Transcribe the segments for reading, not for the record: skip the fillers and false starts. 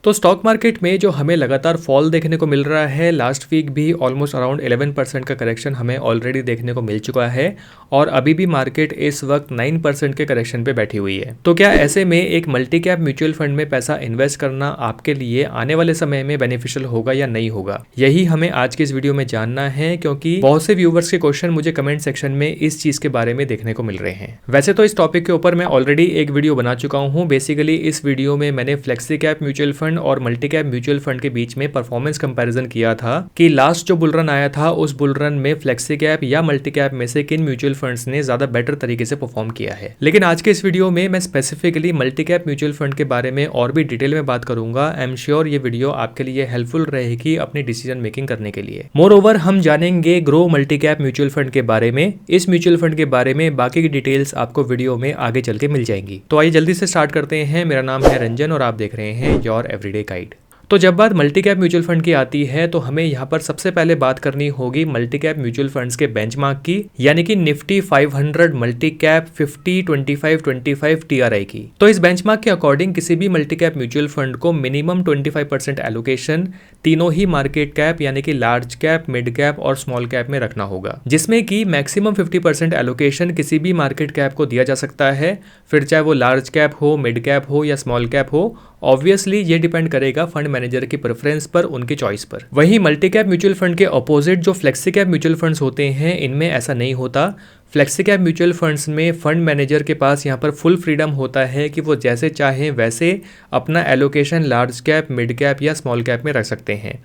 तो stock market में जो हमें लगातार फॉल देखने को मिल रहा है, लास्ट वीक भी ऑलमोस्ट अराउंड 11% का करेक्शन हमें ऑलरेडी देखने को मिल चुका है और अभी भी मार्केट इस वक्त 9% के करेक्शन पे बैठी हुई है। तो क्या ऐसे में एक मल्टी कैप म्यूचुअल फंड में पैसा इन्वेस्ट करना आपके लिए आने वाले समय में बेनिफिशियल होगा या नहीं होगा, यही हमें आज की इस वीडियो में जानना है, क्योंकि बहुत से व्यूवर्स के क्वेश्चन मुझे कमेंट सेक्शन में इस चीज के बारे में देखने को मिल रहे हैं। वैसे तो इस टॉपिक के ऊपर मैं ऑलरेडी एक वीडियो बना चुका हूँ। बेसिकली इस वीडियो में मैंने फ्लेक्सी कैप म्यूचुअल फंड और मल्टी कैप म्यूचुअल फंड के बीच में परफॉर्मेंस कंपैरिजन किया था कि लास्ट जो बुल रन आया था उस बुल रन में फ्लेक्सी कैप या मल्टी कैप में से किन म्यूचुअल फंड्स ने ज्यादा बेटर तरीके से परफॉर्म किया है। लेकिन आज के इस वीडियो में मैं specifically multi cap mutual fund के बारे में और भी डिटेल में बात करूंगा। आई एम श्योर ये वीडियो आपके लिए हेल्पफुल रहेगी अपनी डिसीजन मेकिंग करने के लिए। मोर ओवर हम जानेंगे grow multi cap mutual fund के बारे में। इस म्यूचुअल फंड के बारे में बाकी की डिटेल्स आपको वीडियो में आगे चल के मिल जाएंगी। तो आइए जल्दी से स्टार्ट करते हैं। मेरा नाम है रंजन और आप देख रहे हैं योर एवरीडे गाइड। तो जब बात मल्टी कैप म्यूचुअल फंड की आती है तो हमें यहाँ पर सबसे पहले बात करनी होगी मल्टी कैप म्यूचुअल फंड्स के बेंचमार्क की, यानी कि निफ्टी 500 मल्टी कैप 50-25-25 टीआरआई की। तो इस बेंचमार्क के अकॉर्डिंग किसी भी मल्टी कैप म्यूचुअल फंड को मिनिमम 25% एलोकेशन तीनों ही मार्केट कैप यानी कि लार्ज कैप, मिड कैप और स्मॉल कैप में रखना होगा, जिसमें कि मैक्सिमम 50% एलोकेशन किसी भी मार्केट कैप को दिया जा सकता है, फिर चाहे वो लार्ज कैप हो, मिड कैप हो या स्मॉल कैप हो। ऑब्वियसली ये डिपेंड करेगा फंड मैनेजर की प्रेफरेंस पर, उनकी चॉइस पर। वहीं मल्टी कैप म्यूचुअल फंड के अपोजिट जो फ्लेक्सी कैप म्यूचुअल फंड्स होते हैं, इनमें ऐसा नहीं होता। फ्लेक्सी कैप म्यूचुअल फंड्स में फंड मैनेजर के पास यहाँ पर फुल फ्रीडम होता है कि वो जैसे चाहें वैसे अपना allocation large cap, mid cap या स्मॉल कैप में रख सकते हैं।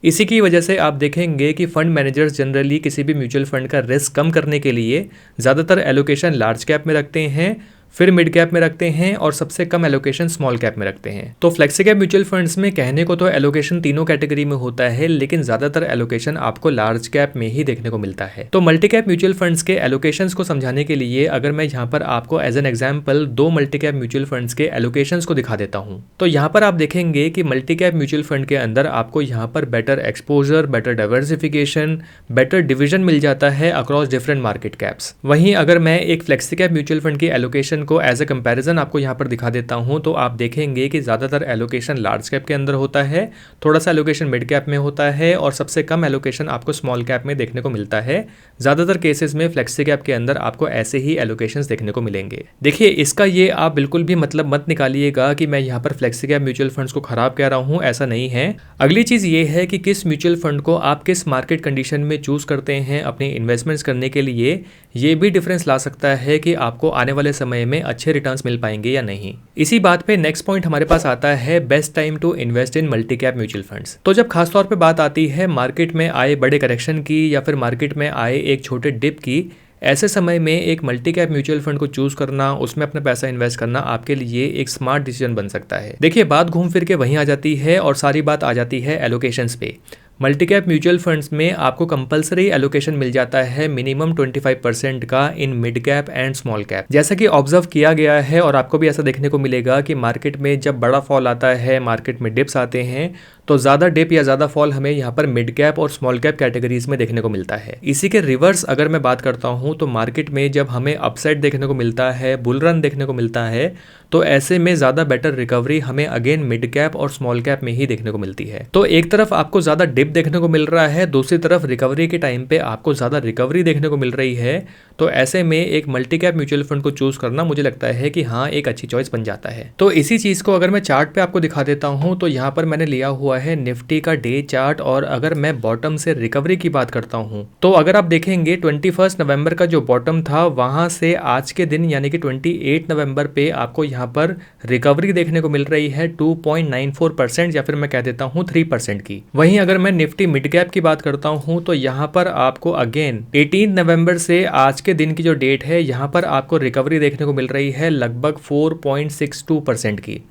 इसी की वजह से आप देखेंगे कि फंड मैनेजर्स जनरली किसी भी म्यूचुअल फंड का रिस्क कम करने के लिए ज़्यादातर एलोकेशन लार्ज कैप में रखते हैं, फिर मिड कैप में रखते हैं और सबसे कम एलोकेशन स्मॉल कैप में रखते हैं। तो फ्लेक्सी कैप म्यूचुअल फंड्स में कहने को तो एलोकेशन तीनों कैटेगरी में होता है, लेकिन ज्यादातर एलोकेशन आपको लार्ज कैप में ही देखने को मिलता है। तो मल्टी कैप म्यूचुअल फंड्स के एलोकेशंस को समझाने के लिए अगर मैं यहाँ पर आपको एज एन एग्जाम्पल दो मल्टी कैप म्यूचुअल फंड्स के एलोकेशंस को दिखा देता हूँ, तो यहाँ पर आप देखेंगे कि मल्टी कैप म्यूचुअल फंड के अंदर आपको यहाँ पर better exposure, better diversification, better division मिल जाता है अक्रॉस डिफरेंट मार्केट कैप्स। वहीं अगर मैं एक फ्लेक्सी कैप म्यूचुअल फंड की एलोकेशन को एज ए कंपैरिजन आपको यहाँ पर दिखा देता हूँ, तो आप देखेंगे कि ज़्यादातर एलोकेशन लार्ज कैप के अंदर होता है, थोड़ा सा एलोकेशन मिड कैप में होता है और सबसे कम एलोकेशन आपको स्मॉल कैप में देखने को मिलता है। ज़्यादातर केसेस में फ्लेक्सी कैप के अंदर आपको ऐसे ही एलोकेशंस देखने को मिलेंगे। देखिए, इसका ये आप बिल्कुल भी मतलब मत निकालिएगा कि मैं यहाँ पर फ्लेक्सी कैप म्यूचुअल फंड्स को खराब कह रहा हूँ, ऐसा नहीं है। अगली चीज़ ये है कि किस म्यूचुअल फंड को आप किस मार्केट कंडीशन में चूज करते हैं अपनी इन्वेस्टमेंट्स करने के लिए, ये भी डिफरेंस ला सकता है कि आपको आने वाले समय में अच्छे रिटर्न्स मिल पाएंगे या नहीं। इसी बात पे नेक्स्ट पॉइंट हमारे पास आता है best time to invest in multi cap mutual funds. तो जब खासतौर पे बात आती है मार्केट में आए बड़े करेक्शन की या फिर मार्केट में आए एक छोटे डिप की, ऐसे समय में एक मल्टी कैप म्यूचुअल फंड को चूज करना, उसमें अपना पैसा इन्वेस्ट करना आपके लिए एक स्मार्ट डिसीजन बन सकता है। देखिए, बात घूम फिर के वहीं आ जाती है और सारी बात आ जाती है एलोकेशंस पे। मल्टी कैप म्यूचुअल फंड्स में आपको कंपलसरी एलोकेशन मिल जाता है मिनिमम 25% का in mid cap and small cap. जैसा कि ऑब्जर्व किया गया है और आपको भी ऐसा देखने को मिलेगा कि मार्केट में जब बड़ा फॉल आता है, मार्केट में डिप्स आते हैं, तो ज़्यादा डिप या ज़्यादा फॉल हमें यहाँ पर मिड कैप और स्मॉल कैप कैटेगरीज में देखने को मिलता है। इसी के रिवर्स अगर मैं बात करता हूँ तो मार्केट में जब हमें अपसाइड देखने को मिलता है, बुल रन देखने को मिलता है, तो ऐसे में ज़्यादा बेटर रिकवरी हमें अगेन मिड कैप और स्मॉल कैप में ही देखने को मिलती है। तो एक तरफ आपको ज़्यादा डिप देखने को मिल रहा है, दूसरी तरफ रिकवरी के टाइम पे आपको ज़्यादा रिकवरी देखने को मिल रही है, तो ऐसे में एक मल्टी कैप म्यूचुअल फंड को चूज करना मुझे लगता है कि हाँ, एक अच्छी चॉइस बन जाता है। तो इसी चीज़ को अगर मैं चार्ट पे आपको दिखा देता हूँ, तो यहाँ पर मैंने लिया हुआ है निफ्टी का डे चार्ट और अगर मैं बॉटम से रिकवरी की बात करता हूँ, तो अगर आप देखेंगे 21 नवंबर का जो बॉटम था, वहां से आज के दिन यानी कि 28 नवंबर पे आपको यहाँ पर रिकवरी देखने को मिल रही है 2.94% या फिर मैं कह देता हूँ 3% की। वहीं अगर मैं निफ्टी मिड कैप की बात करता हूँ, तो यहाँ पर आपको अगेन 18 नवंबर से आज के दिन की जो डेट है, यहाँ पर आपको रिकवरी देखने को मिल रही है लगभग 4.62% की।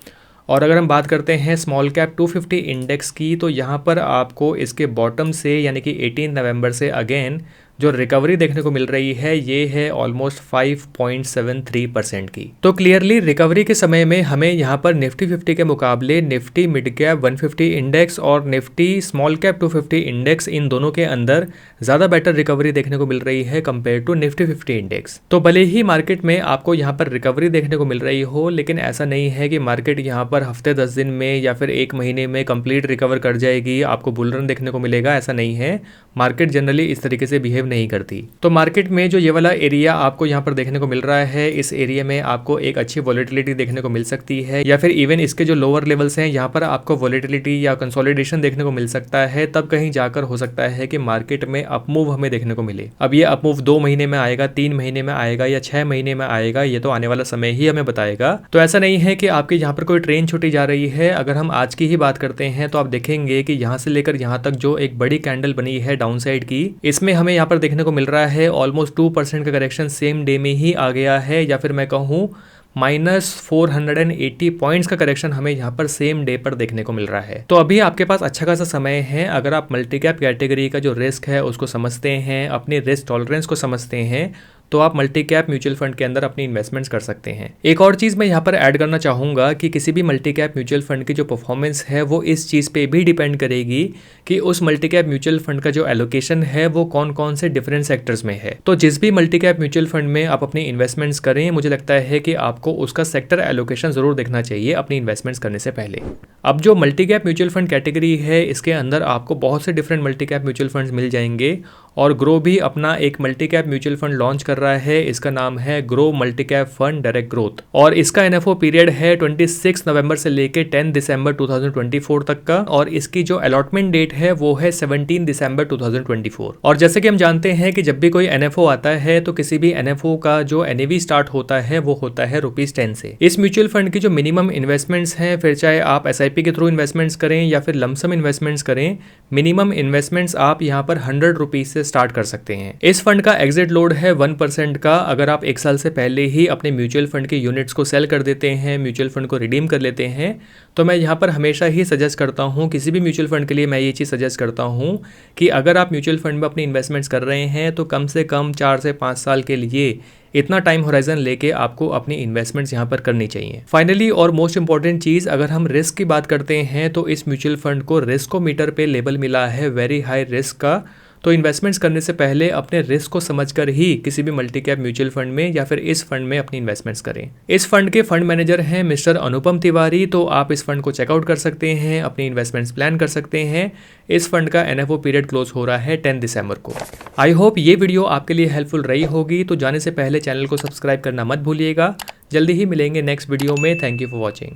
और अगर हम बात करते हैं स्मॉल कैप 250 इंडेक्स की, तो यहाँ पर आपको इसके बॉटम से यानी कि 18 नवंबर से अगेन जो रिकवरी देखने को मिल रही है ये है ऑलमोस्ट 5.73% की। तो क्लियरली रिकवरी के समय में हमें यहाँ पर निफ्टी 50 के मुकाबले निफ्टी मिड कैप 150 इंडेक्स और निफ्टी स्मॉल कैप 250 इंडेक्स, इन दोनों के अंदर ज़्यादा बेटर रिकवरी देखने को मिल रही है कंपेयर टू निफ्टी 50 इंडेक्स। तो भले ही मार्केट में आपको यहाँ पर रिकवरी देखने को मिल रही हो, लेकिन ऐसा नहीं है कि मार्केट यहाँ पर हफ्ते 10 दिन में या फिर एक महीने में कंप्लीट रिकवर कर जाएगी, आपको बुल रन देखने को मिलेगा, ऐसा नहीं है। मार्केट जनरली इस तरीके से बिहेव नहीं करती। तो मार्केट में जो ये वाला एरिया आपको यहाँ पर देखने को मिल रहा है, इस एरिया में आपको एक अच्छी वॉलेटिलिटी देखने को मिल सकती है, या फिर इवन इसके जो लोअर लेवल्स हैं यहाँ पर आपको वॉलेटिलिटी या कंसोलिडेशन देखने को मिल सकता है। तब कहीं जाकर हो सकता है कि मार्केट में अपमूव हमें देखने को मिले। अब ये अपमूव 2 महीने में आएगा, 3 महीने में आएगा या 6 महीने में आएगा, ये तो आने वाला समय ही हमें बताएगा। तो ऐसा नहीं है कि आपकी यहाँ पर कोई ट्रेन छूटी जा रही है। अगर हम आज की ही बात करते हैं तो आप देखेंगे कि यहाँ से लेकर यहाँ तक जो एक बड़ी कैंडल बनी है डाउन साइड की, इसमें हमें यहाँ पर देखने को मिल रहा है ऑलमोस्ट 2% का करेक्शन सेम डे में ही आ गया है, या फिर मैं कहूँ -480 पॉइंट्स का करेक्शन हमें यहाँ पर सेम डे पर देखने को मिल रहा है। तो अभी आपके पास अच्छा खासा समय है। अगर आप मल्टी कैप कैटेगरी का जो रिस्क है उसको समझते हैं, अपने रिस्क टॉलरेंस को समझते हैं, तो आप मल्टी कैप म्यूचुअल फंड के अंदर अपनी इन्वेस्टमेंट्स कर सकते हैं। एक और चीज़ मैं यहाँ पर ऐड करना चाहूँगा कि किसी भी मल्टी कैप म्यूचुअल फंड की जो परफॉर्मेंस है वो इस चीज़ पे भी डिपेंड करेगी कि उस मल्टी कैप म्यूचुअल फंड का जो एलोकेशन है वो कौन कौन से डिफरेंट सेक्टर्स में है। तो जिस भी मल्टी कैप म्यूचुअल फंड में आप अपनी इन्वेस्टमेंट्स करें, मुझे लगता है कि आपको उसका सेक्टर एलोकेशन जरूर देखना चाहिए अपनी इन्वेस्टमेंट्स करने से पहले। अब जो multi cap mutual fund category है, इसके अंदर आपको बहुत से different multi cap mutual funds मिल जाएंगे, और ग्रो भी अपना एक multi cap mutual fund launch कर रहा है। इसका नाम है Groww multi cap fund direct growth, और इसका एनएफओ पीरियड है 26 नवंबर से लेकर 10 दिसंबर 2024 तक का, और इसकी जो अलॉटमेंट डेट है वो है 17 दिसंबर 2024। और जैसे कि हम जानते हैं कि जब भी कोई एनएफओ आता है तो किसी भी एनएफओ का जो एनएवी स्टार्ट होता है वो होता है ₹10 से। इस म्यूचुअल फंड की जो मिनिमम इन्वेस्टमेंट्स हैं, फिर चाहे आप एसआईपी के थ्रू इन्वेस्टमेंट्स करें या फिर लमसम इन्वेस्टमेंट्स करें, मिनिमम इन्वेस्टमेंट्स आप यहाँ पर ₹100 से स्टार्ट कर सकते हैं। इस फंड का एग्जिट लोड है 1% का। अगर आप 1 साल से पहले ही अपने म्यूचुअल फंड के यूनिट्स को सेल कर देते हैं, म्यूचुअल फंड को रिडीम कर लेते हैं, तो मैं यहाँ पर हमेशा ही सजेस्ट करता हूँ, किसी भी म्यूचुअल फंड के लिए मैं ये चीज़ सजेस्ट करता हूँ कि अगर आप म्यूचुअल फंड में अपनी इन्वेस्टमेंट्स कर रहे हैं तो कम से कम 4 से 5 साल के लिए इतना टाइम होराइजन लेके आपको अपनी इन्वेस्टमेंट्स यहाँ पर करनी चाहिए। फाइनली और मोस्ट इंपॉर्टेंट चीज़, अगर हम रिस्क की बात करते हैं तो इस म्यूचुअल फंड को रिस्कोमीटर पे लेबल मिला है वेरी हाई रिस्क का। तो इन्वेस्टमेंट्स करने से पहले अपने रिस्क को समझकर ही किसी भी मल्टी कैप म्यूचुअल फंड में या फिर इस फंड में अपनी इन्वेस्टमेंट्स करें। इस फंड के फंड मैनेजर हैं मिस्टर अनुपम तिवारी, तो आप इस फंड को चेकआउट कर सकते हैं, अपनी इन्वेस्टमेंट्स प्लान कर सकते हैं। इस फंड का एनएफओ पीरियड क्लोज हो रहा है 10 दिसंबर को। आई होप ये वीडियो आपके लिए हेल्पफुल रही होगी। तो जाने से पहले चैनल को सब्सक्राइब करना मत भूलिएगा। जल्दी ही मिलेंगे नेक्स्ट वीडियो में। Thank you for watching.